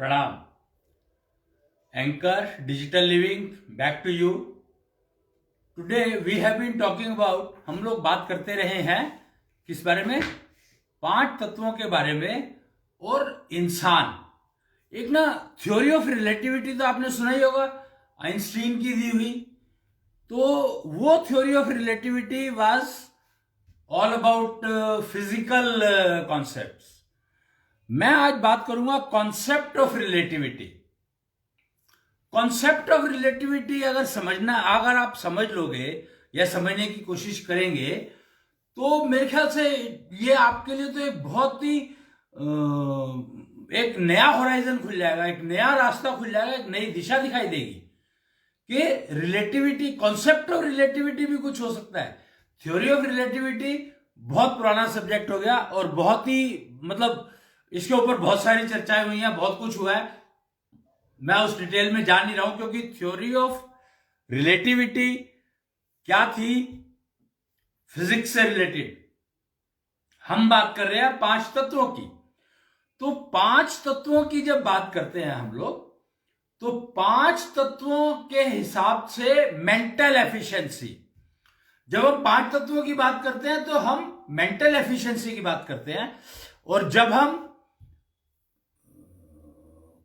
प्रणाम। Anchor digital living back to you. Today we have been talking about, हम लोग बात करते रहे हैं किस बारे में? 5 तत्वों के बारे में। और इंसान एक ना थ्योरी ऑफ रिलेटिविटी तो आपने सुना ही होगा, आइंस्टीन की दी हुई। तो वो theory of relativity was all about physical concepts. मैं आज बात करूंगा concept of relativity. Concept of relativity अगर आप समझ लोगे या समझने की कोशिश करेंगे तो मेरे ख्याल से ये आपके लिए तो एक बहुत ही एक नया होराइजन खुल जाएगा, एक नया रास्ता खुल जाएगा, एक नई दिशा दिखाई देगी कि रिलेटिविटी, कॉन्सेप्ट ऑफ रिलेटिविटी भी कुछ हो सकता है। थ्योरी ऑफ रिलेटिविटी बहुत पुराना सब्जेक्ट हो गया और बहुत ही इसके ऊपर बहुत सारी चर्चाएं हुई हैं, बहुत कुछ हुआ है। मैं उस डिटेल में जा नहीं रहा हूं क्योंकि थ्योरी ऑफ रिलेटिविटी क्या थी, फिजिक्स से रिलेटेड। हम बात कर रहे हैं 5 तत्वों की। तो 5 तत्वों की जब बात करते हैं हम लोग, तो 5 तत्वों के हिसाब से मेंटल एफिशिएंसी, जब हम 5 तत्वों की बात करते हैं तो हम मेंटल एफिशिएंसी की बात करते हैं। और जब हम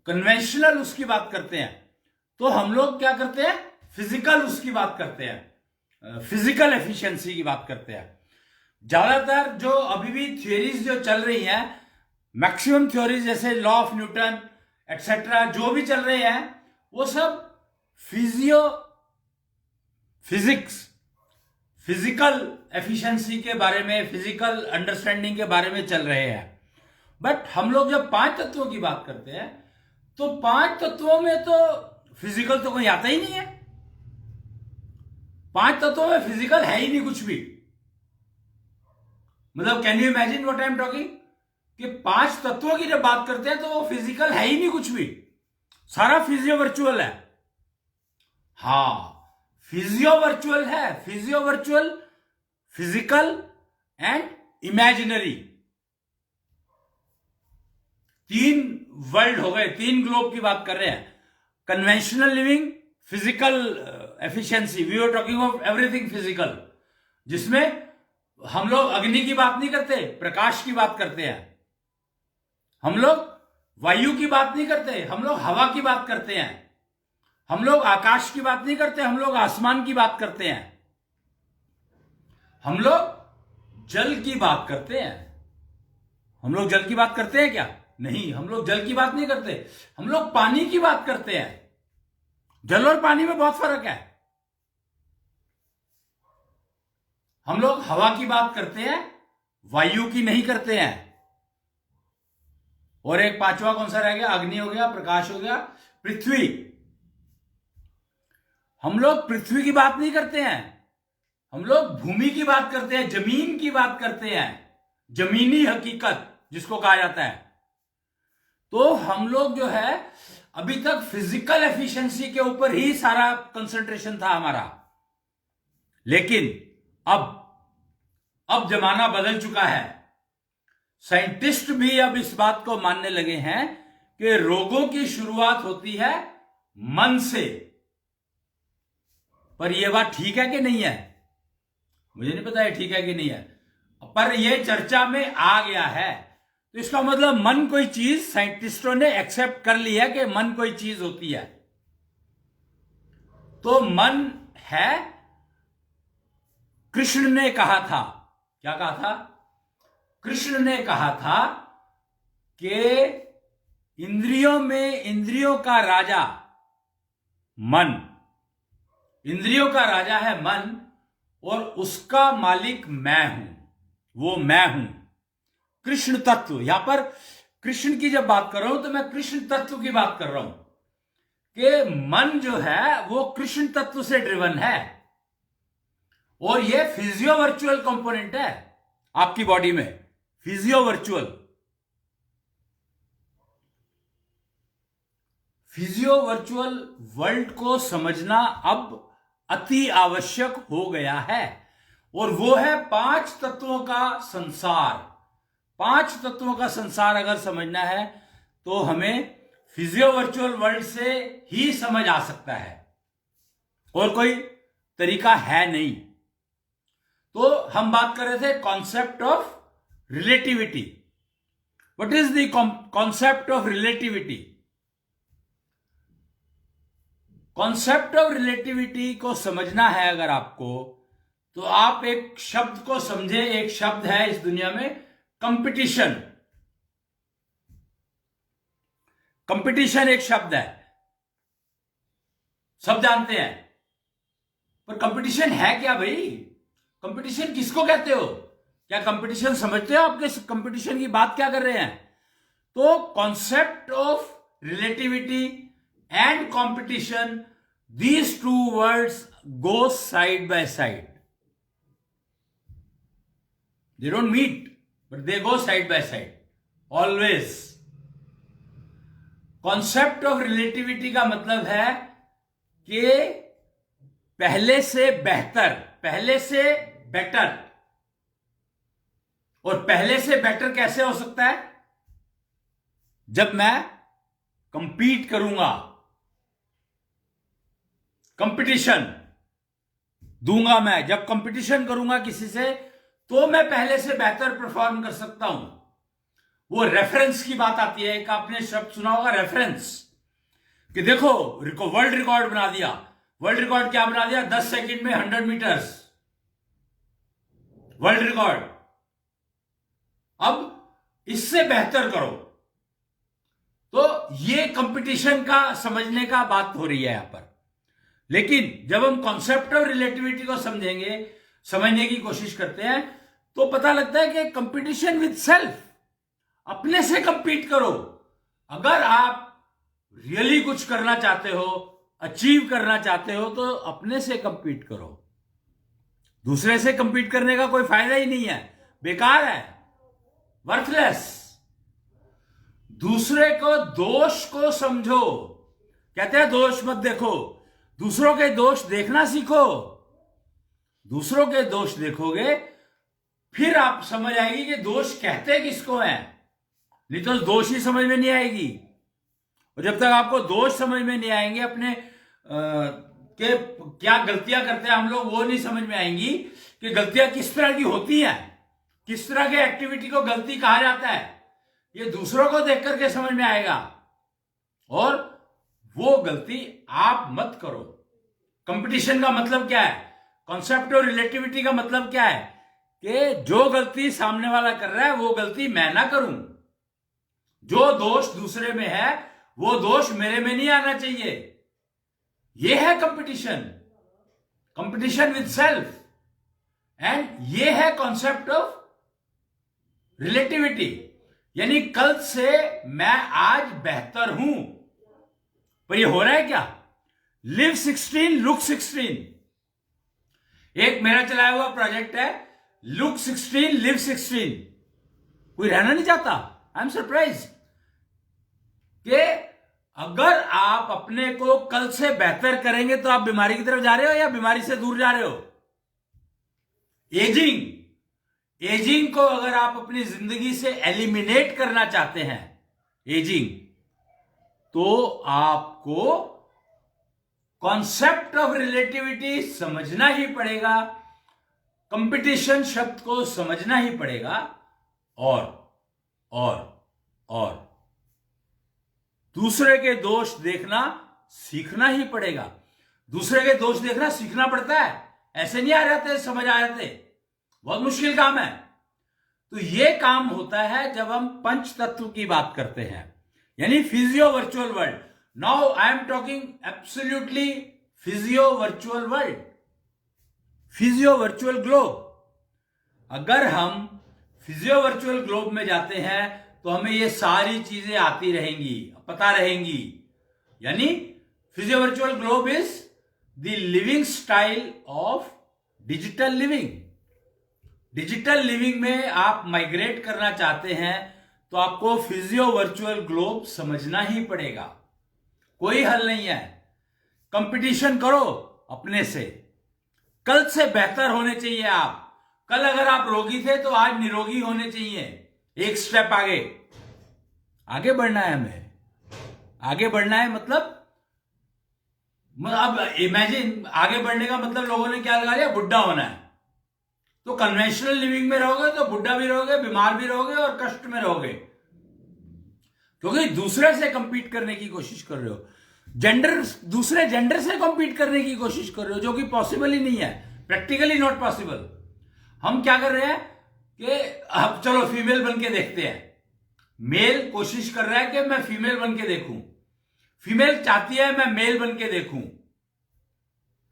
कन्वेंशनल उसकी बात करते हैं तो हम लोग क्या करते हैं? फिजिकल उसकी बात करते हैं, फिजिकल एफिशिएंसी की बात करते हैं। ज्यादातर जो अभी भी थ्योरीज जो चल रही हैं, मैक्सिमम थ्योरीज जैसे लॉ ऑफ न्यूटन एक्सेट्रा जो भी चल रहे हैं, वो सब फिजिकल एफिशिएंसी के बारे में, फिजिकल अंडरस्टैंडिंग के बारे में चल रहे हैं। बट हम लोग जब 5 तत्वों की बात करते हैं तो 5 तत्वों में तो फिजिकल तो कोई आता ही नहीं है। 5 तत्वों में फिजिकल है ही नहीं कुछ भी। Can you imagine what I am talking? कि 5 तत्वों की जब बात करते हैं तो वो फिजिकल है ही नहीं कुछ भी, सारा फिजियो वर्चुअल है। हाँ, फिजियो वर्चुअल है, physio virtual, physical and imaginary. 3 world हो गए, 3 ग्लोब की बात कर रहे हैं। Conventional living, physical efficiency, we are talking of everything physical, जिसमें हम लोग अग्नि की बात नहीं करते, प्रकाश की बात करते हैं। हम लोग वायु की बात नहीं करते, हम लोग हवा की बात करते हैं। हम लोग आकाश की बात नहीं करते, हम लोग आसमान की बात करते हैं। हम लोग जल की बात करते हैं। हम लोग जल की बात करते हैं क्या? नहीं, हम लोग जल की बात नहीं करते, हम लोग पानी की बात करते हैं। जल और पानी में बहुत फर्क है। हम लोग हवा की बात करते हैं, वायु की नहीं करते हैं। और एक 5वां कौन सा रह गया? अग्नि हो गया, प्रकाश हो गया, पृथ्वी। हम लोग पृथ्वी की बात नहीं करते हैं, हम लोग भूमि की बात करते हैं, जमीन की बात करते हैं, जमीनी हकीकत जिसको कहा जाता है। तो हम लोग जो है अभी तक फिजिकल एफिशिएंसी के ऊपर ही सारा कंसंट्रेशन था हमारा। लेकिन अब जमाना बदल चुका है। साइंटिस्ट भी अब इस बात को मानने लगे हैं कि रोगों की शुरुआत होती है मन से। पर यह बात ठीक है कि नहीं है? मुझे नहीं पता है ठीक है कि नहीं है, पर यह चर्चा में आ गया है। तो इसका मतलब मन कोई चीज, साइंटिस्टों ने एक्सेप्ट कर लिया कि मन कोई चीज होती है। तो मन है, कृष्ण ने कहा था, क्या कहा था? कृष्ण ने कहा था कि इंद्रियों में, इंद्रियों का राजा मन, इंद्रियों का राजा है मन, और उसका मालिक मैं हूं, वो मैं हूं। कृष्ण तत्व, यहां पर कृष्ण की जब बात कर रहा हूं तो मैं कृष्ण तत्व की बात कर रहा हूं कि मन जो है वो कृष्ण तत्व से ड्रिवन है। और ये फिजियो वर्चुअल कंपोनेंट है आपकी बॉडी में, physio virtual. Physio virtual world को समझना अब अति आवश्यक हो गया है। और वो है 5 तत्वों का संसार। 5 तत्वों का संसार अगर समझना है तो हमें फिजियो वर्चुअल वर्ल्ड से ही समझ आ सकता है, और कोई तरीका है नहीं। तो हम बात कर रहे थे concept of relativity. What is the concept of relativity? Concept of relativity को समझना है अगर आपको, तो आप एक शब्द को समझे। एक शब्द है इस दुनिया में, कंपटीशन। कंपटीशन एक शब्द है, सब जानते हैं, पर कंपटीशन है क्या भाई? कंपटीशन किसको कहते हो? क्या कंपटीशन समझते हो? आपके कंपटीशन की बात क्या कर रहे हैं? तो concept of relativity and competition, these two words go side by side. They don't meet, but they go side by side always. Concept of relativity का मतलब है कि पहले से बेहतर, पहले से बेटर। और पहले से बेटर कैसे हो सकता है? जब मैं कंपीट करूंगा, कंपटीशन दूंगा। मैं जब कंपटीशन करूंगा किसी से, तो मैं पहले से बेहतर परफॉर्म कर सकता हूं। वो रेफरेंस की बात आती है। एक आपने शब्द सुना होगा, रेफरेंस, कि देखो वर्ल्ड रिकॉर्ड बना दिया। वर्ल्ड रिकॉर्ड क्या बना दिया? 10 सेकंड में 100 मीटर्स वर्ल्ड रिकॉर्ड। अब इससे बेहतर करो। तो ये कंपटीशन का समझने का बात हो रही है यहां पर। लेकिन जब हम कॉन्सेप्ट ऑफ रिलेटिविटी को समझेंगे, समझने की कोशिश करते हैं, तो पता लगता है कि कंपटीशन विद सेल्फ, अपने से कंपीट करो। अगर आप रियली कुछ करना चाहते हो, अचीव करना चाहते हो, तो अपने से कंपीट करो। दूसरे से कंपीट करने का कोई फायदा ही नहीं है, बेकार है, वर्थलेस। दूसरे को दोष को समझो। कहते हैं दोष मत देखो, दूसरों के दोष देखना सीखो। दूसरों के दोष देखोगे, फिर आप समझ आएगी कि दोष कहते किसको हैं। नहीं तो दोष ही समझ में नहीं आएगी। और जब तक आपको दोष समझ में नहीं आएंगे, अपने के क्या गलतियां करते हैं हम लोग, वो नहीं समझ में आएंगी कि गलतियां किस तरह की होती हैं, किस तरह के एक्टिविटी को गलती कहा जाता है। ये दूसरों को देख करके समझ में आएगा, और वो गलती आप मत करो। कंपटीशन का मतलब क्या है? कॉन्सेप्ट ऑफ रिलेटिविटी का मतलब क्या है? कि जो गलती सामने वाला कर रहा है, वो गलती मैं ना करूं। जो दोष दूसरे में है, वो दोष मेरे में नहीं आना चाहिए। ये है competition, competition with self. And ये है कॉन्सेप्ट ऑफ रिलेटिविटी। यानी कल से मैं आज बेहतर हूं। पर ये हो रहा है क्या? Live 16 look 16। एक मेरा चलाया हुआ प्रोजेक्ट है, लुक 16 लिव 16। कोई रहना नहीं चाहता। आई एम सरप्राइज कि अगर आप अपने को कल से बेहतर करेंगे, तो आप बीमारी की तरफ जा रहे हो या बीमारी से दूर जा रहे हो? एजिंग को अगर आप अपनी जिंदगी से एलिमिनेट करना चाहते हैं, एजिंग, तो आपको कॉन्सेप्ट ऑफ रिलेटिविटी समझना ही पड़ेगा, कंपटीशन शब्द को समझना ही पड़ेगा, और दूसरे के दोष देखना सीखना ही पड़ेगा। दूसरे के दोष देखना सीखना पड़ता है, ऐसे नहीं आ जाते, समझ आ जाते। बहुत मुश्किल काम है। तो यह काम होता है जब हम पंच तत्व की बात करते हैं, यानी physio virtual world. Now I am talking absolutely physio virtual world, physio virtual globe. अगर हम फिजियो वर्चुअल ग्लोब में जाते हैं, तो हमें ये सारी चीजें आती रहेंगी, पता रहेंगी। यानी physio virtual globe is the living style of digital living. Digital living में आप माइग्रेट करना चाहते हैं, तो आपको फिजियो वर्चुअल ग्लोब समझना ही पड़ेगा। कोई हल नहीं है। कंपटीशन करो अपने से, कल से बेहतर होने चाहिए आप। कल अगर आप रोगी थे, तो आज निरोगी होने चाहिए। एक स्टेप आगे बढ़ना है हमें, आगे बढ़ना है मतलब अब इमेजिन, आगे बढ़ने का मतलब लोगों ने क्या लगा लिया, बुढ़ा होना है। तो कन्वेंशनल लिविंग में रहोगे तो बुढ़ा भी रहोगे, बीमार भी रहोगे और कष्ट में रहोगे, क्योंकि दूसरे से कंपीट करने की कोशिश कर रहे हो, दूसरे जेंडर से कंपीट करने की कोशिश कर रहे हो, जो कि पॉसिबल ही नहीं है, प्रैक्टिकली नॉट पॉसिबल। हम क्या कर रहे हैं कि अब चलो फीमेल बन के देखते हैं। मेल कोशिश कर रहा है कि मैं फीमेल बन के देखूं, फीमेल चाहती है मैं मेल बन के देखूं,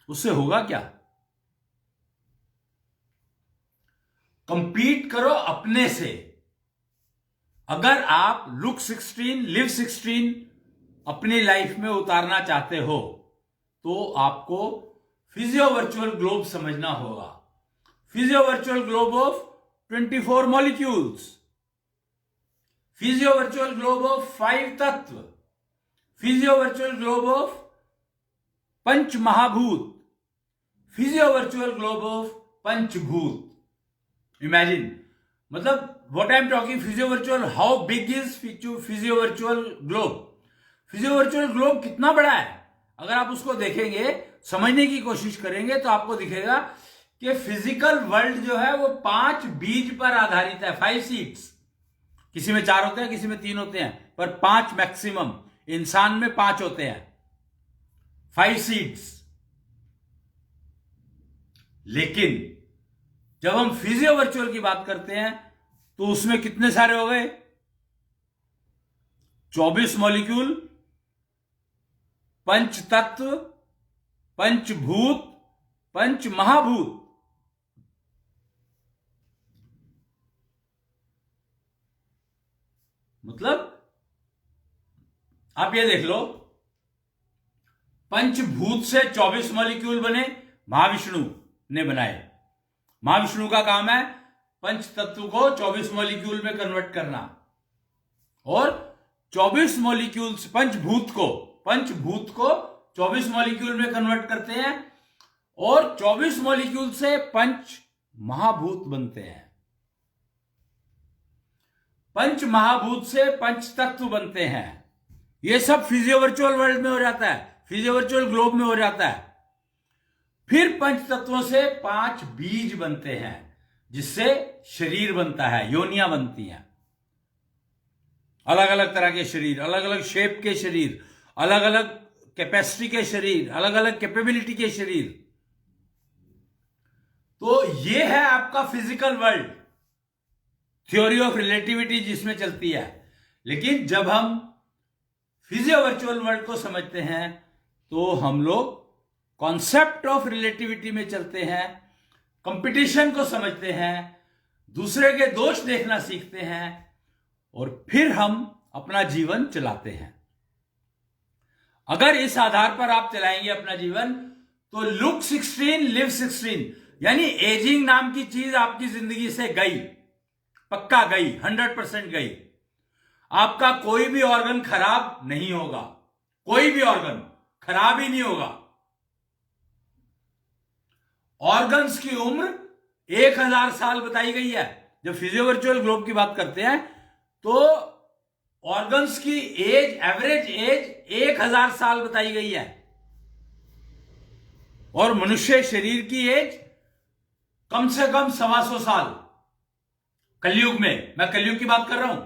उससे होगा क्या? कंपीट करो अपने से। अगर आप लुक 16 लिव 16 अपनी लाइफ में उतारना चाहते हो तो आपको फिजियो वर्चुअल ग्लोब समझना होगा। Physio virtual globe of 24 molecules, physio virtual globe of 5 तत्व, फिजियो वर्चुअल ग्लोब ऑफ पंच महाभूत, फिजियो वर्चुअल ग्लोब ऑफ पंचभूत। इमेजिन, मतलब what I am talking, physio virtual, how big is physio virtual globe? Physio virtual globe कितना बड़ा है? अगर आप उसको देखेंगे, समझने की कोशिश करेंगे तो आपको दिखेगा कि फिजिकल वर्ल्ड जो है वो 5 बीज पर आधारित है, 5 सीड्स। किसी में 4 होते हैं, किसी में 3 होते हैं, पर 5 मैक्सिमम, इंसान में 5 होते हैं, 5 सीड्स। लेकिन जब हम फिजियो वर्चुअल की बात करते हैं तो उसमें कितने सारे हो गए? 24 मॉलिक्यूल, पंच तत्व, पंचभूत, पंच महाभूत। मतलब आप ये देख लो, पंचभूत से 24 मॉलिक्यूल बने, महाविष्णु ने बनाए। महाविष्णु का काम है पंच तत्व को 24 मॉलिक्यूल में कन्वर्ट करना, और 24 मॉलिक्यूल्स पंचभूत को 24 मॉलिक्यूल में कन्वर्ट करते हैं, और 24 मॉलिक्यूल से पंच महाभूत बनते हैं। पंच महाभूत से पंच तत्व बनते हैं। यह सब फिजियो वर्चुअल वर्ल्ड में हो जाता है, फिजियो वर्चुअल ग्लोब में हो जाता है। फिर पंच तत्वों से 5 बीज बनते हैं, जिससे शरीर बनता है, योनियां बनती हैं, अलग अलग तरह के शरीर, अलग अलग शेप के शरीर, अलग अलग कैपेसिटी के शरीर, अलग अलग कैपेबिलिटी के शरीर। तो ये है आपका physical world, theory of relativity जिसमें चलती है। लेकिन जब हम फिजियो वर्चुअल वर्ल्ड को समझते हैं तो हम लोग कॉन्सेप्ट ऑफ रिलेटिविटी में चलते हैं, कंपटीशन को समझते हैं, दूसरे के दोष देखना सीखते हैं, और फिर हम अपना जीवन चलाते हैं। अगर इस आधार पर आप चलाएंगे अपना जीवन तो लुक 16 लिव 16, यानी एजिंग नाम की चीज आपकी जिंदगी से गई, पक्का गई, 100% गई। आपका कोई भी ऑर्गन खराब नहीं होगा, कोई भी ऑर्गन खराब ही नहीं होगा। ऑर्गन्स की उम्र 1000 साल बताई गई है। जब फिजियो वर्चुअल ग्लोब की बात करते हैं तो ऑर्गन्स की एज, एवरेज एज 1000 साल बताई गई है, और मनुष्य शरीर की एज कम से कम 125 साल कलयुग में, मैं कलयुग की बात कर रहा हूं।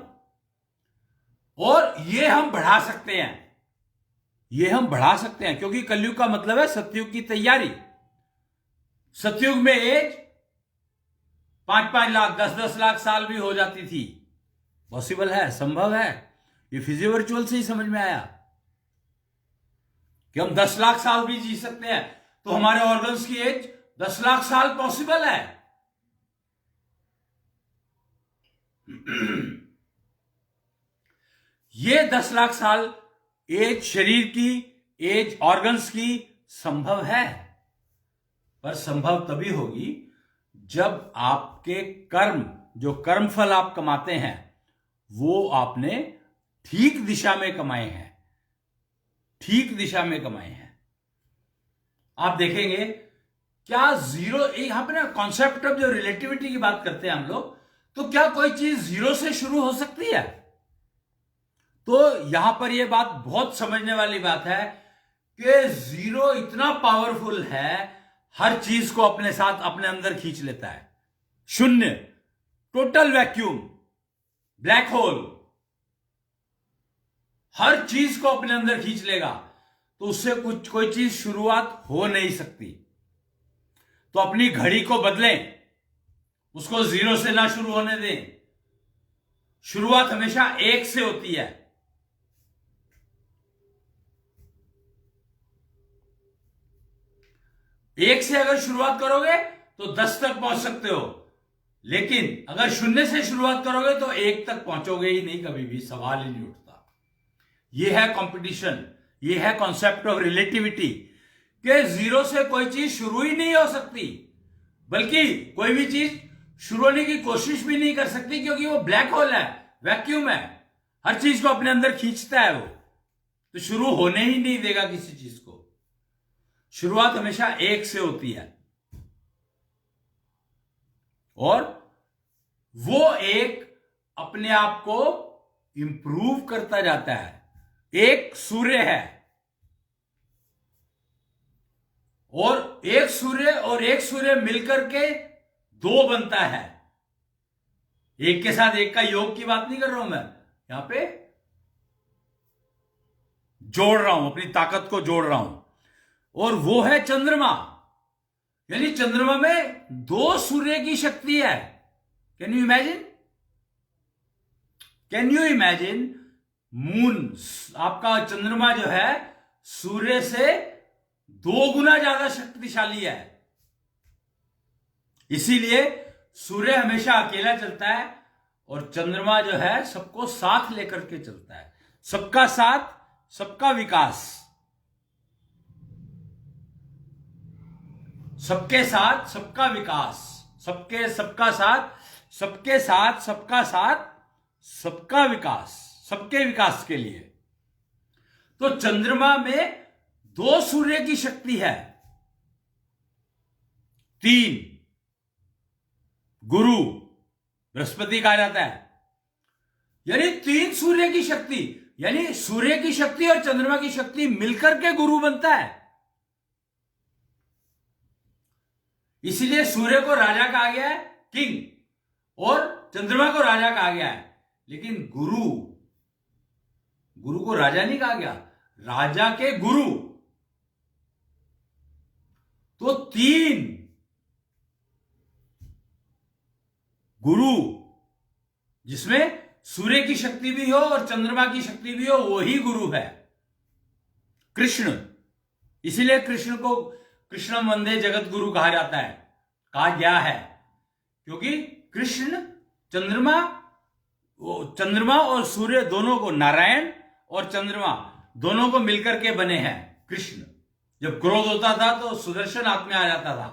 और ये हम बढ़ा सकते हैं, ये हम बढ़ा सकते हैं, क्योंकि कलयुग का मतलब है सतयुग की तैयारी। सतयुग में एज 5-5 लाख, 10-10 लाख साल भी हो जाती थी। पॉसिबल है, संभव है। ये फिजियो वर्चुअल से ही समझ में आया कि हम 10 लाख साल भी जी सकते हैं, तो हमारे ऑर्गन्स की एज 10 लाख साल पॉसिबल है। ये 10 लाख साल एज शरीर की, एज ऑर्गन्स की संभव है, पर संभव तभी होगी जब आपके कर्म, जो कर्मफल आप कमाते हैं, वो आपने ठीक दिशा में कमाए हैं, ठीक दिशा में कमाए हैं। आप देखेंगे क्या जीरो, यहां पे ना कॉन्सेप्ट ऑफ जो रिलेटिविटी की बात करते हैं हम लोग, तो क्या कोई चीज जीरो से शुरू हो सकती है? तो यहां पर यह बात बहुत समझने वाली बात है कि जीरो इतना पावरफुल है, हर चीज को अपने साथ अपने अंदर खींच लेता है। शून्य, टोटल वैक्यूम, ब्लैक होल, हर चीज को अपने अंदर खींच लेगा, तो उससे कुछ कोई चीज शुरुआत हो नहीं सकती। तो अपनी घड़ी को बदलें, उसको जीरो से ना शुरू होने दें। शुरुआत हमेशा एक से होती है। एक से अगर शुरुआत करोगे तो 10 तक पहुंच सकते हो, लेकिन अगर शून्य से शुरुआत करोगे तो एक तक पहुंचोगे ही नहीं, कभी भी सवाल ही नहीं उठता। यह है कंपटीशन, यह है कॉन्सेप्ट ऑफ रिलेटिविटी, कि जीरो से कोई चीज शुरू ही नहीं हो सकती, बल्कि कोई भी चीज शुरू होने की कोशिश भी नहीं कर सकती, क्योंकि वो ब्लैक होल है, वैक्यूम है, हर चीज को अपने अंदर खींचता है वो, तो शुरू होने ही नहीं देगा किसी चीज को। शुरुआत हमेशा एक से होती है, और वो एक अपने आप को इंप्रूव करता जाता है। एक सूर्य है, और एक सूर्य मिलकर के दो बनता है। एक के साथ एक का योग की बात नहीं कर रहा हूं मैं, यहां पे जोड़ रहा हूं, अपनी ताकत को जोड़ रहा हूं। और वो है चंद्रमा, यानी चंद्रमा में दो सूर्य की शक्ति है। Can you imagine? Can you imagine? Moon, आपका चंद्रमा जो है सूर्य से 2 गुना ज्यादा शक्तिशाली है। इसीलिए सूर्य हमेशा अकेला चलता है, और चंद्रमा जो है सबको साथ लेकर के चलता है। सबका साथ, सबका विकास, सबके साथ सबका विकास, सबका साथ, सबके साथ सबका साथ, सबका विकास, सबके विकास के लिए। तो चंद्रमा में 2 सूर्य की शक्ति है। 3 गुरु, बृहस्पति कहा जाता है, यानी 3 सूर्य की शक्ति, यानी सूर्य की शक्ति और चंद्रमा की शक्ति मिलकर के गुरु बनता है। इसीलिए सूर्य को राजा कहा गया है, किंग, और चंद्रमा को राजा कहा गया है। लेकिन गुरु को राजा नहीं कहा गया, राजा के गुरु। तो 3 गुरु, जिसमें सूर्य की शक्ति भी हो और चंद्रमा की शक्ति भी हो, वही गुरु है कृष्ण। इसीलिए कृष्ण को कृष्णम वंदे जगत गुरु कहा जाता है, कहा गया है, क्योंकि कृष्ण चंद्रमा और सूर्य दोनों को, नारायण और चंद्रमा दोनों को मिलकर के बने हैं कृष्ण। जब क्रोध होता था तो सुदर्शन हाथ में आ जाता था।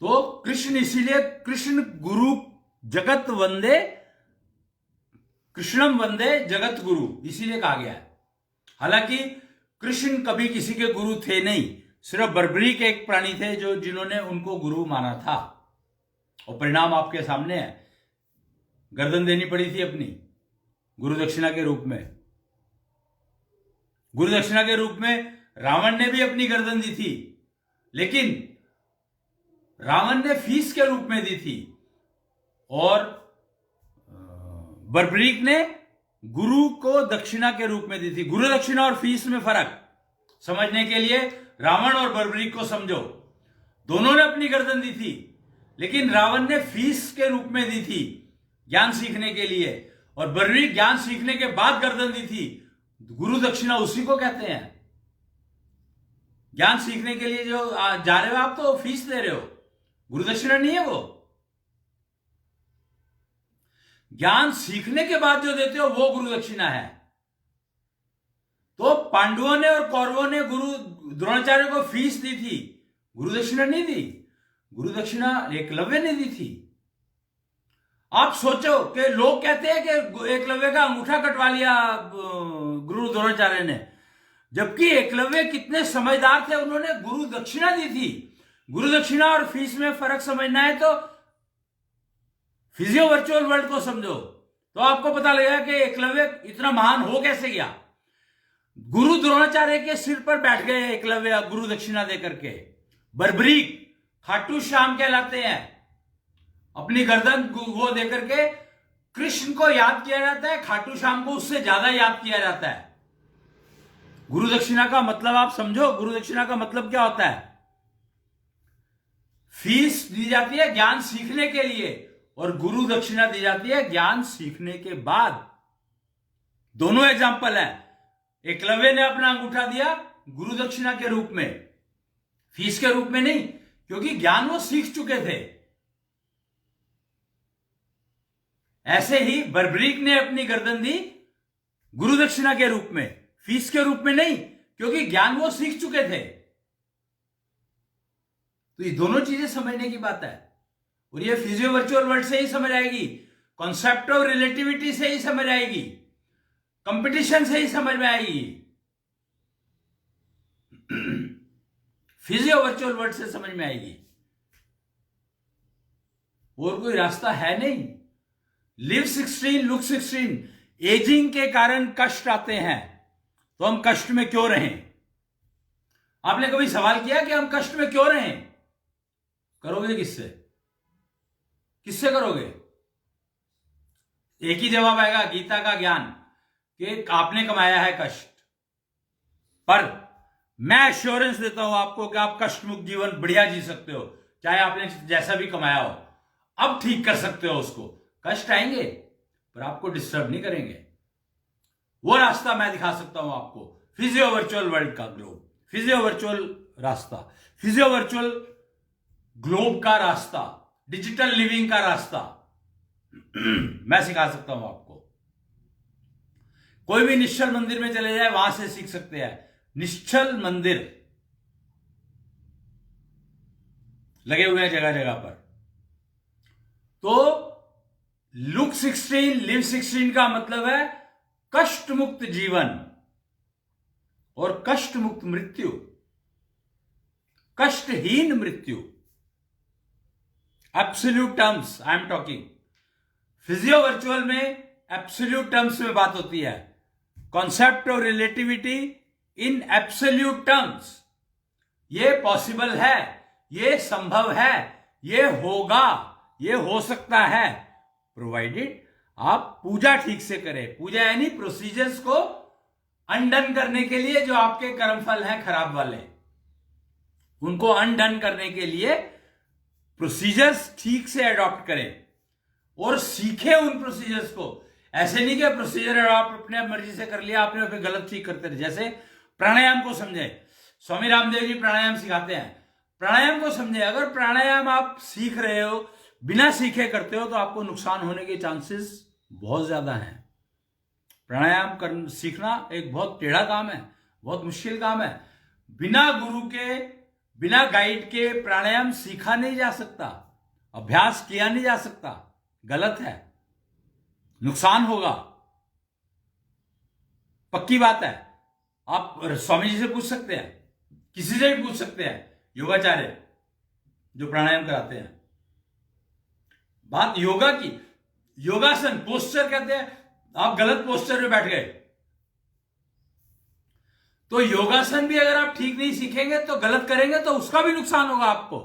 तो कृष्ण, इसीलिए कृष्ण गुरु जगत वंदे, कृष्णम वंदे जगत गुरु, इसीलिए कहा गया है। हालांकि कृष्ण कभी किसी के गुरु थे नहीं, सिर्फ बर्बरीक एक प्राणी थे जिन्होंने उनको गुरु माना था, और परिणाम आपके सामने है। गर्दन देनी पड़ी थी अपनी गुरु दक्षिणा के रूप में। गुरु दक्षिणा के रूप में रावण ने भी अपनी गर्दन दी थी, लेकिन रावण ने फीस के रूप में दी थी, और बर्बरीक ने गुरु को दक्षिणा के रूप में दी थी। गुरु दक्षिणा और फीस में फर्क समझने के लिए रावण और बर्बरीक को समझो। दोनों ने अपनी गर्दन दी थी, लेकिन रावण ने फीस के रूप में दी थी ज्ञान सीखने के लिए, और बर्बरीक ज्ञान सीखने के बाद गर्दन दी थी। गुरु दक्षिणा उसी को कहते हैं। ज्ञान सीखने के लिए जो जा रहे हो आप, तो फीस दे रहे हो, गुरु दक्षिणा नहीं है वो। ज्ञान सीखने के बाद जो देते हो वो गुरु दक्षिणा है। तो पांडवों ने और कौरवों ने गुरु द्रोणाचार्य को फीस दी थी, गुरु दक्षिणा नहीं दी। गुरु दक्षिणा एकलव्य ने दी थी। आप सोचो कि लोग कहते हैं कि एकलव्य का अंगूठा कटवा लिया गुरु द्रोणाचार्य ने, जबकि एकलव्य कितने समझदार थे, उन्होंने गुरु दक्षिणा दी थी। गुरु दक्षिणा और फीस में फर्क समझना है तो फिजियो वर्चुअल वर्ल्ड को समझो तो आपको पता लगेगा कि एकलव्य इतना महान हो कैसे गया। गुरु द्रोणाचार्य के सिर पर बैठ गए एकलव्य गुरु दक्षिणा देकर के। बर्बरीक खाटू श्याम कहलाते हैं, अपनी गर्दन वो देकर के कृष्ण को याद किया जाता है, खाटू श्याम को उससे ज्यादा याद किया जाता है। गुरु दक्षिणा का मतलब आप समझो, गुरु दक्षिणा का मतलब क्या होता है? फीस दी जाती है ज्ञान सीखने के लिए और गुरु दक्षिणा दी जाती है ज्ञान सीखने के बाद। दोनों एग्जाम्पल है। एकलव्य ने अपना अंगूठा दिया गुरु दक्षिणा के रूप में, फीस के रूप में नहीं, क्योंकि ज्ञान वो सीख चुके थे। ऐसे ही बर्बरीक ने अपनी गर्दन दी गुरु दक्षिणा के रूप में, फीस के रूप में नहीं, क्योंकि ज्ञान वो सीख चुके थे। तो ये दोनों चीजें समझने की बात है और ये फिजियो वर्चुअल वर्ल्ड से ही समझ आएगी, कॉन्सेप्ट ऑफ रिलेटिविटी से ही समझ आएगी, कंपटीशन से ही समझ में आएगी, फिजियो वर्चुअल वर्ल्ड से समझ में आएगी। और कोई रास्ता है नहीं। Live 16 look 16। एजिंग के कारण कष्ट आते हैं तो हम कष्ट में क्यों रहें? आपने कभी सवाल किया कि हम कष्ट में क्यों रहें? करोगे किससे? किससे करोगे? एक ही जवाब आएगा, गीता का ज्ञान, कि आपने कमाया है कष्ट। पर मैं एश्योरेंस देता हूं आपको कि आप कष्ट मुक्त जीवन बढ़िया जी सकते हो, चाहे आपने जैसा भी कमाया हो। अब ठीक कर सकते हो उसको। कष्ट आएंगे पर आपको डिस्टर्ब नहीं करेंगे। वो रास्ता मैं दिखा सकता हूं आपको, फिजियो वर्चुअल वर्ल्ड का ग्लोब, फिजियो वर्चुअल रास्ता, फिजियो वर्चुअल ग्लोब का रास्ता, डिजिटल लिविंग का रास्ता मैं सिखा सकता हूं आपको। कोई भी निश्चल मंदिर में चले जाए, वहां से सीख सकते हैं। निश्चल मंदिर लगे हुए हैं जगह जगह पर। तो लुक 16 लिव 16 का मतलब है कष्ट मुक्त जीवन और कष्ट मुक्त मृत्यु, कष्टहीन मृत्यु। Absolute terms I am talking. Physio virtual में एब्सोल्यूट टर्म्स में बात होती है। Concept of relativity in absolute terms. ये पॉसिबल है, ये संभव है, ये होगा, ये हो सकता है, प्रोवाइडेड आप पूजा ठीक से करें। पूजा यानी प्रोसीजर्स को अनडन करने के लिए, जो आपके कर्मफल हैं खराब वाले, उनको अनडन करने के लिए प्रोसीजर्स ठीक से अडॉप्ट करें और सीखें उन प्रोसीजर्स को। ऐसे नहीं कि प्रोसीजर अडॉप्ट अपने मर्जी से कर लिया आपने और फिर गलत ठीक करते रहे। जैसे प्राणायाम को समझे, स्वामी रामदेव जी प्राणायाम सिखाते हैं। प्राणायाम को समझे। अगर प्राणायाम आप सीख रहे हो, बिना सीखे करते हो, तो आपको नुकसान होने के चांसेस बहुत ज्यादा हैं। प्राणायाम सीखना एक बहुत टेढ़ा काम है, बहुत मुश्किल काम है। बिना गुरु के, बिना गाइड के प्राणायाम सीखा नहीं जा सकता, अभ्यास किया नहीं जा सकता। गलत है, नुकसान होगा, पक्की बात है। आप स्वामी जी से पूछ सकते हैं, किसी से भी पूछ सकते हैं, योगाचार्य जो प्राणायाम कराते हैं। बात योगा की, योगासन पोस्चर कहते हैं। आप गलत पोस्चर में बैठ गए तो योगासन भी अगर आप ठीक नहीं सीखेंगे तो गलत करेंगे तो उसका भी नुकसान होगा आपको।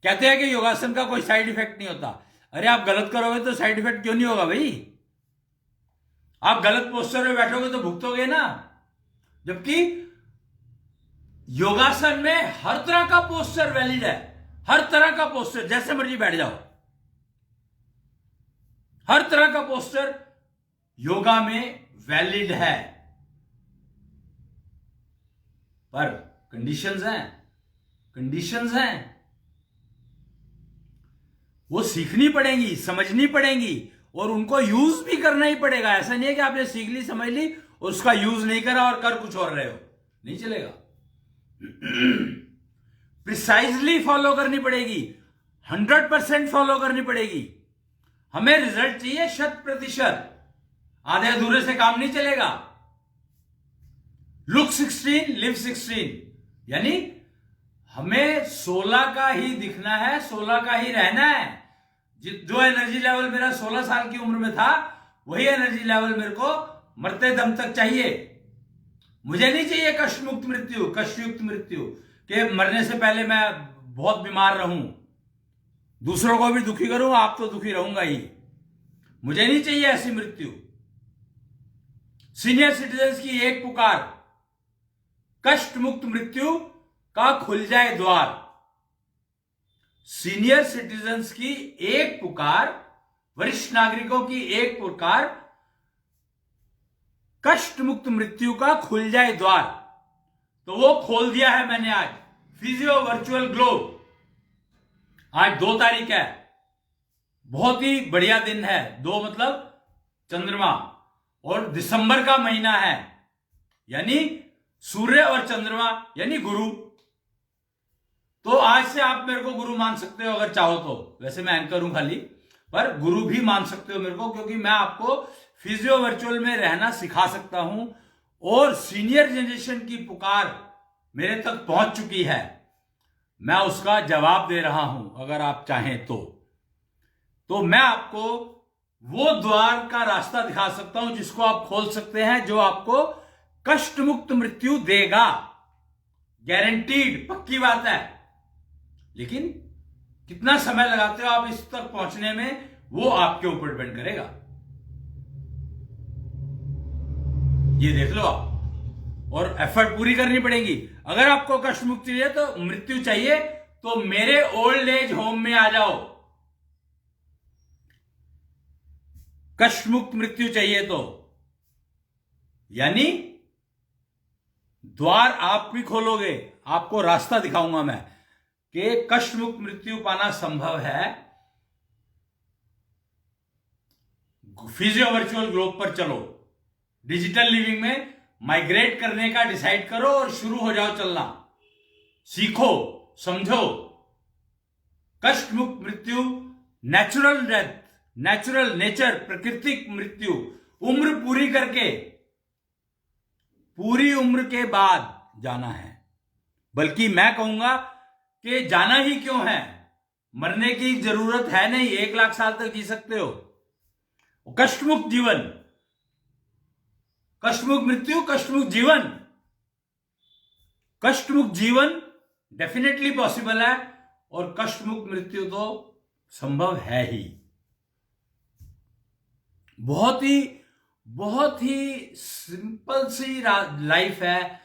कहते हैं कि योगासन का कोई साइड इफेक्ट नहीं होता। अरे आप गलत करोगे तो साइड इफेक्ट क्यों नहीं होगा भाई? आप गलत पोस्चर में बैठोगे तो भुगतोगे ना। जबकि योगासन में हर तरह का पोस्चर वैलिड है, हर तरह का पोस्चर, जैसे मर्जी बैठ जाओ। हर तरह का पोस्चर योगा में वैलिड है, पर कंडीशंस हैं, कंडीशंस हैं। वो सीखनी पड़ेंगी, समझनी पड़ेंगी और उनको यूज भी करना ही पड़ेगा। ऐसा नहीं है कि आपने सीख ली, समझ ली और उसका यूज नहीं करा और कर कुछ और रहे हो, नहीं चलेगा। प्रिसाइजली फॉलो करनी पड़ेगी, 100% फॉलो करनी पड़ेगी। हमें रिजल्ट चाहिए 100%। आधे अधूरे से काम नहीं चलेगा। लुक 16 लिव 16 यानी हमें 16 का ही दिखना है, 16 का ही रहना है। जो एनर्जी लेवल मेरा 16 साल की उम्र में था, वही एनर्जी लेवल मेरे को मरते दम तक चाहिए। मुझे नहीं चाहिए कष्ट मुक्त मृत्यु, कष्टयुक्त मृत्यु, कि मरने से पहले मैं बहुत बीमार रहूं, दूसरों को भी दुखी करूं, आप तो दुखी रहूंगा ही। मुझे नहीं चाहिए ऐसी मृत्यु। सीनियर सिटीजन्स की एक पुकार, कष्ट मुक्त मृत्यु का खुल जाए द्वार। सीनियर सिटीजन्स की एक पुकार, वरिष्ठ नागरिकों की एक पुकार, कष्ट मुक्त मृत्यु का खुल जाए द्वार। तो वो खोल दिया है मैंने आज, फिजियो वर्चुअल ग्लोब। आज 2 तारीख है, बहुत ही बढ़िया दिन है। 2 मतलब चंद्रमा, और दिसंबर का महीना है, यानी सूर्य और चंद्रमा यानी गुरु। तो आज से आप मेरे को गुरु मान सकते हो अगर चाहो तो। वैसे मैं एंकर हूं खाली, पर गुरु भी मान सकते हो मेरे को, क्योंकि मैं आपको फिजियो वर्चुअल में रहना सिखा सकता हूं। और सीनियर जनरेशन की पुकार मेरे तक पहुंच चुकी है, मैं उसका जवाब दे रहा हूं। अगर आप चाहें तो मैं आपको वो द्वार का रास्ता दिखा सकता हूं जिसको आप खोल सकते हैं, जो आपको कष्ट मुक्त मृत्यु देगा। गारंटीड, पक्की बात है। लेकिन कितना समय लगाते हो आप इस तक पहुंचने में, वो आपके ऊपर डिपेंड करेगा। ये देख लो आप, और एफर्ट पूरी करनी पड़ेगी। अगर आपको कष्ट मुक्ति चाहिए, तो मृत्यु चाहिए, तो मेरे ओल्ड एज होम में आ जाओ। कष्ट मुक्त मृत्यु चाहिए तो, यानी द्वार आप भी खोलोगे, आपको रास्ता दिखाऊंगा मैं कि कष्ट मुक्त मृत्यु पाना संभव है। फिजियो वर्चुअल ग्लोब पर चलो, डिजिटल लिविंग में माइग्रेट करने का डिसाइड करो और शुरू हो जाओ चलना। सीखो, समझो। कष्ट मुक्त मृत्यु, नेचुरल डेथ, नेचर, प्राकृतिक मृत्यु, उम्र पूरी करके, पूरी उम्र के बाद जाना है। बल्कि मैं कहूंगा कि जाना ही क्यों है, मरने की जरूरत है नहीं, 1 लाख साल तक जी सकते हो। कष्टमुक्त जीवन, कष्टमुक्त मृत्यु, कष्टमुक्त जीवन। कष्टमुक्त जीवन डेफिनेटली पॉसिबल है, और कष्टमुक्त मृत्यु तो संभव है ही। बहुत ही सिंपल सी लाइफ है,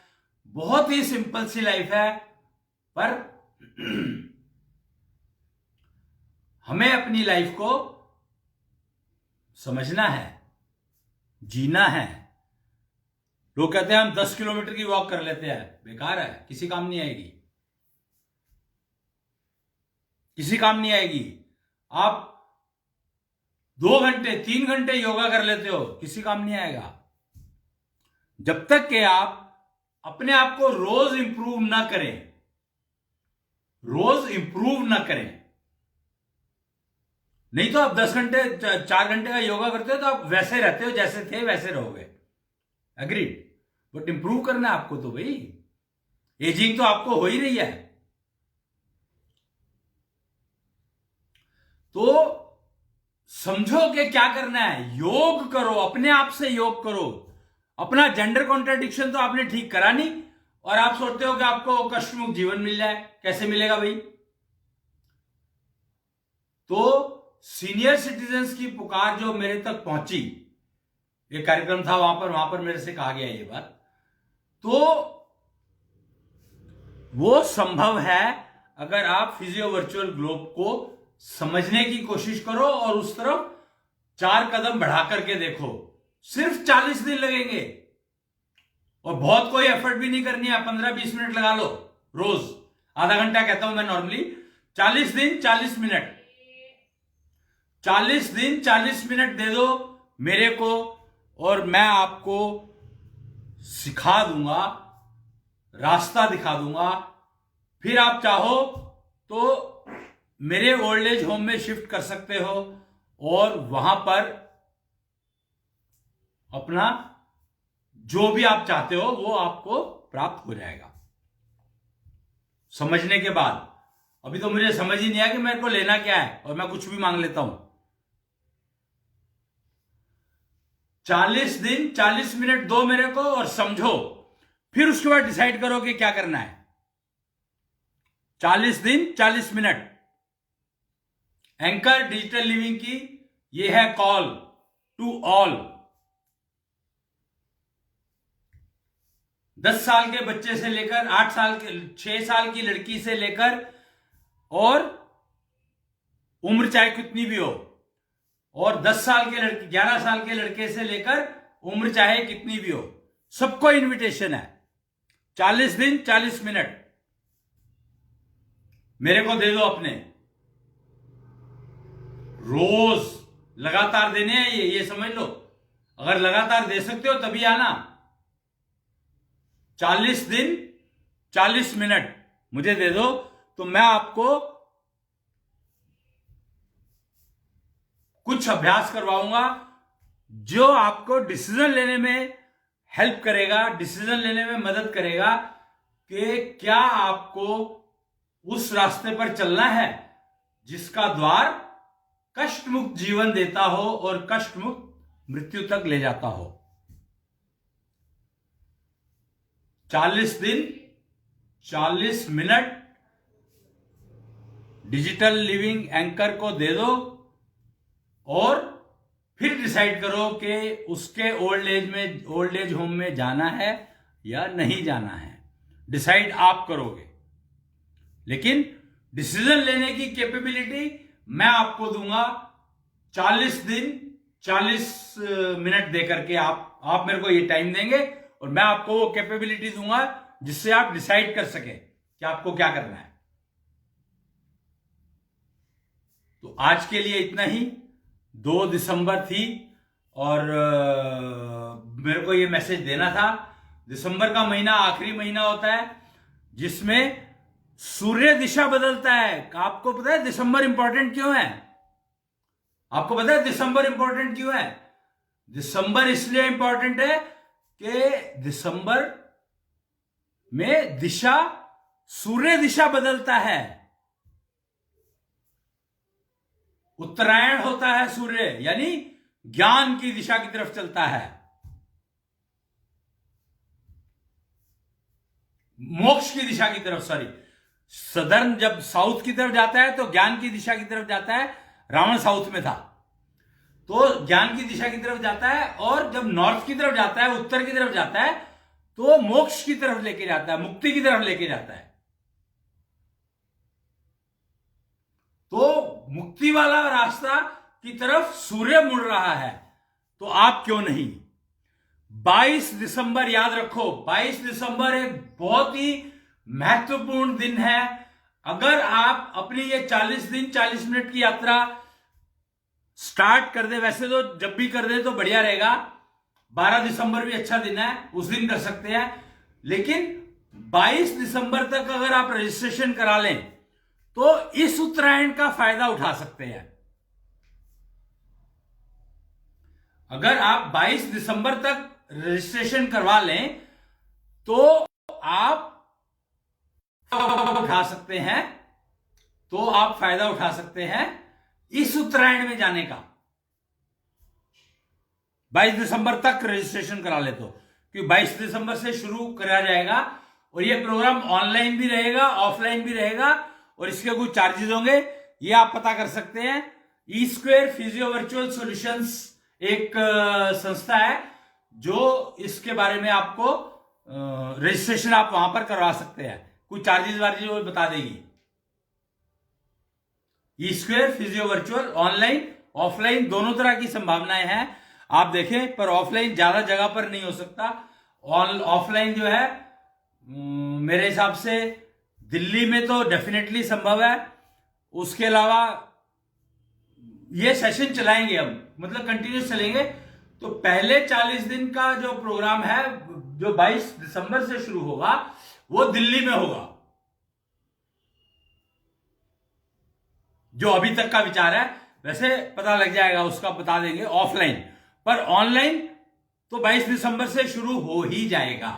बहुत ही सिंपल सी लाइफ है, पर हमें अपनी लाइफ को समझना है, जीना है। लोग कहते हैं हम 10 किलोमीटर की वॉक कर लेते हैं, बेकार है, किसी काम नहीं आएगी, किसी काम नहीं आएगी। आप 2 घंटे 3 घंटे योगा कर लेते हो, किसी काम नहीं आएगा, जब तक कि आप अपने आप को रोज इंप्रूव ना करें, रोज इंप्रूव ना करें। नहीं तो आप 10 घंटे 4 घंटे का योगा करते हो तो आप वैसे रहते हो, जैसे थे वैसे रहोगे, एग्रीड। बट इंप्रूव करना है आपको तो भाई, एजिंग तो आपको हो ही रही है। तो समझो कि क्या करना है, योग करो, अपने आप से योग करो। अपना जेंडर कॉन्ट्राडिक्शन तो आपने ठीक करा नहीं, और आप सोचते हो कि आपको कष्टमुक्त जीवन मिल जाए। कैसे मिलेगा भाई? तो सीनियर सिटीजन्स की पुकार जो मेरे तक पहुंची, एक कार्यक्रम था वहां पर मेरे से कहा गया ये बात, तो वो संभव है अगर आप फिजियो वर्चुअल ग्लोब को समझने की कोशिश करो और उस तरफ 4 कदम बढ़ा करके देखो। सिर्फ 40 दिन लगेंगे, और बहुत कोई एफर्ट भी नहीं करनी है, 15-20 मिनट लगा लो रोज। आधा घंटा कहता हूं मैं नॉर्मली, 40 दिन 40 मिनट, 40 दिन 40 मिनट दे दो मेरे को, और मैं आपको सिखा दूंगा, रास्ता दिखा दूंगा। फिर आप चाहो तो मेरे ओल्ड एज होम में शिफ्ट कर सकते हो, और वहां पर अपना जो भी आप चाहते हो वो आपको प्राप्त हो जाएगा समझने के बाद। अभी तो मुझे समझ ही नहीं आया कि मेरे को लेना क्या है, और मैं कुछ भी मांग लेता हूं। 40 दिन 40 मिनट दो मेरे को और समझो, फिर उसके बाद डिसाइड करो कि क्या करना है। 40 दिन 40 मिनट। एंकर डिजिटल लिविंग की ये है कॉल टू ऑल। 10 साल के बच्चे से लेकर 8 साल के 6 साल की लड़की से लेकर, और उम्र चाहे कितनी भी हो, और 10 साल के लड़के 11 साल के लड़के से लेकर उम्र चाहे कितनी भी हो, सबको इनविटेशन है। 40 दिन 40 मिनट मेरे को दे दो अपने, रोज लगातार देने हैं ये समझ लो। अगर लगातार दे सकते हो तभी आना। 40 दिन 40 मिनट मुझे दे दो, तो मैं आपको कुछ अभ्यास करवाऊंगा जो आपको डिसीजन लेने में हेल्प करेगा, डिसीजन लेने में मदद करेगा कि क्या आपको उस रास्ते पर चलना है जिसका द्वार कष्ट मुक्त जीवन देता हो और कष्ट मुक्त मृत्यु तक ले जाता हो। 40 दिन 40 मिनट डिजिटल लिविंग एंकर को दे दो, और फिर डिसाइड करो कि उसके ओल्ड एज होम में जाना है या नहीं जाना है। डिसाइड आप करोगे, लेकिन डिसीजन लेने की कैपेबिलिटी मैं आपको दूंगा 40 दिन 40 मिनट देकर के। आप मेरे को ये टाइम देंगे और मैं आपको वो कैपेबिलिटी दूंगा जिससे आप डिसाइड कर सके कि आपको क्या करना है। तो आज के लिए इतना ही। 2 दिसंबर थी और मेरे को ये मैसेज देना था। दिसंबर का महीना आखिरी महीना होता है जिसमें सूर्य दिशा बदलता है। आपको पता है दिसंबर इंपॉर्टेंट क्यों है? आपको पता है दिसंबर इंपॉर्टेंट क्यों है? दिसंबर इसलिए इंपॉर्टेंट है कि दिसंबर में दिशा, सूर्य दिशा बदलता है। उत्तरायण होता है सूर्य, यानी ज्ञान की दिशा की तरफ चलता है, मोक्ष की दिशा की तरफ। सॉरी, सदर्न जब साउथ की तरफ जाता है तो ज्ञान की दिशा की तरफ जाता है। रावण साउथ में था तो ज्ञान की दिशा की तरफ जाता है, और जब नॉर्थ की तरफ जाता है, उत्तर की तरफ जाता है, तो मोक्ष की तरफ लेके जाता है, मुक्ति की तरफ लेके जाता है। तो मुक्ति वाला रास्ता की तरफ सूर्य मुड़ रहा है, तो आप क्यों नहीं। 22 दिसंबर याद रखो, 22 दिसंबर एक बहुत ही महत्वपूर्ण दिन है। अगर आप अपनी ये 40 दिन 40 मिनट की यात्रा स्टार्ट कर दे, वैसे तो जब भी कर दे तो बढ़िया रहेगा। 12 दिसंबर भी अच्छा दिन है, उस दिन कर सकते हैं, लेकिन 22 दिसंबर तक अगर आप रजिस्ट्रेशन करा लें तो इस उत्तरायण का फायदा उठा सकते हैं। अगर आप 22 दिसंबर तक रजिस्ट्रेशन करवा लें तो आप उठा सकते हैं, तो आप फायदा उठा सकते हैं इस उत्तरायण में जाने का। 22 दिसंबर तक रजिस्ट्रेशन करा ले तो, क्योंकि 22 दिसंबर से शुरू करा जाएगा, और यह प्रोग्राम ऑनलाइन भी रहेगा, ऑफलाइन भी रहेगा, और इसके कुछ चार्जेस होंगे, ये आप पता कर सकते हैं। ई स्क्वायर फिजियो वर्चुअल सॉल्यूशंस एक संस्था है जो इसके बारे में आपको रजिस्ट्रेशन आप वहां पर करवा सकते हैं। कुछ चार्जेस वार्जेस वो बता देगी। E square physio virtual online offline दोनों तरह की संभावनाएं हैं। आप देखें, पर ऑफलाइन ज्यादा जगह पर नहीं हो सकता। ऑफलाइन जो है मेरे हिसाब से दिल्ली में तो डेफिनेटली संभव है। उसके अलावा ये सेशन चलाएंगे हम, मतलब कंटिन्यूस चलेंगे। तो पहले 40 दिन का जो प्रोग्राम है जो 22 दिसंबर से शुरू होगा वो दिल्ली में होगा। जो अभी तक का विचार है, वैसे पता लग जाएगा, उसका बता देंगे ऑफलाइन। पर ऑनलाइन तो 22 दिसंबर से शुरू हो ही जाएगा।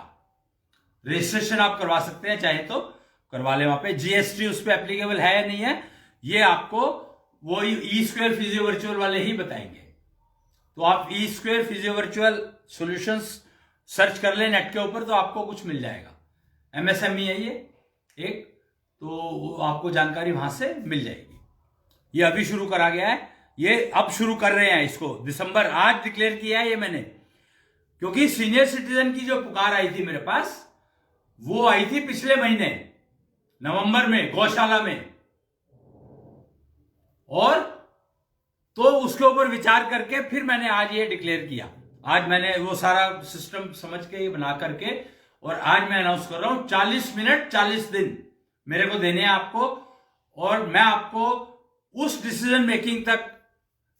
रजिस्ट्रेशन आप करवा सकते हैं चाहे तो, करवा लें वहां पे। जीएसटी उस पर एप्लीकेबल है या नहीं है, ये आपको वो ई स्क्वायर फिजियो वर्चुअल वाले ही बताएंगे। तो आप E square physio virtual solutions search कर लें नेट के ऊपर, तो आपको कुछ मिल जाएगा। एमएसएमई है ये एक, तो आपको जानकारी वहां से मिल जाएगी। ये अभी शुरू करा गया है, ये अब शुरू कर रहे हैं इसको, दिसंबर आज डिक्लेयर किया है ये मैंने, क्योंकि सीनियर सिटीजन की जो पुकार आई थी मेरे पास, वो आई थी पिछले महीने नवंबर में गौशाला में, और तो उसके ऊपर विचार करके फिर मैंने आज ये डिक्लेयर किया। आज मैंने वो सारा सिस्टम समझ के बना करके, और आज मैं अनाउंस कर रहा हूं 40 मिनट 40 दिन मेरे को देने हैं आपको, और मैं आपको उस डिसीजन मेकिंग तक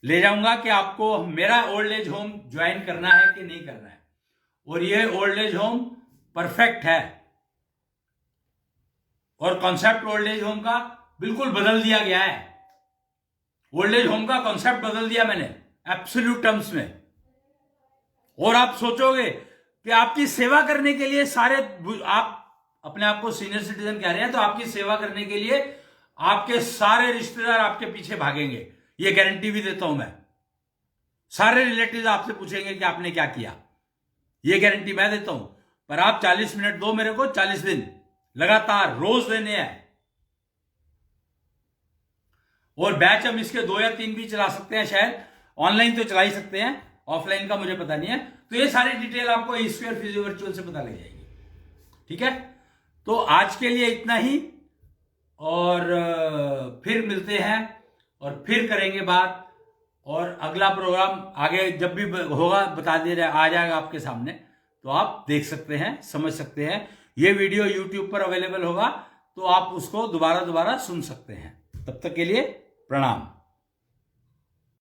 ले जाऊंगा कि आपको मेरा ओल्ड एज होम ज्वाइन करना है कि नहीं करना है। और ये ओल्ड एज होम परफेक्ट है, और कॉन्सेप्ट ओल्ड एज होम का बिल्कुल बदल दिया गया है। ओल्ड एज होम का कॉन्सेप्ट बदल दिया मैंने एब्सोल्यूट टर्म्स में। और आप सोचोगे कि आपकी सेवा करने के लिए सारे, आप अपने आप को सीनियर सिटीजन कह रहे हैं, तो आपकी सेवा करने के लिए आपके सारे रिश्तेदार आपके पीछे भागेंगे, ये गारंटी भी देता हूं मैं। सारे रिलेटिव आपसे पूछेंगे कि आपने क्या किया, ये गारंटी मैं देता हूं। पर आप 40 मिनट दो मेरे को, 40 दिन लगातार रोज देने हैं। और बैच हम इसके 2 या 3 भी चला सकते हैं, शायद ऑनलाइन तो चला ही सकते हैं, ऑफलाइन का मुझे पता नहीं है। तो ये सारी डिटेल आपको ई स्क्वायर फिजियो वर्चुअल से पता लग जाएगी, ठीक है। तो आज के लिए इतना ही, और फिर मिलते हैं और फिर करेंगे बात, और अगला प्रोग्राम आगे जब भी होगा बता दे रहा, आ जाएगा आपके सामने, तो आप देख सकते हैं, समझ सकते हैं। ये वीडियो यूट्यूब पर अवेलेबल होगा, तो आप उसको दोबारा सुन सकते हैं। तब तक के लिए प्रणाम।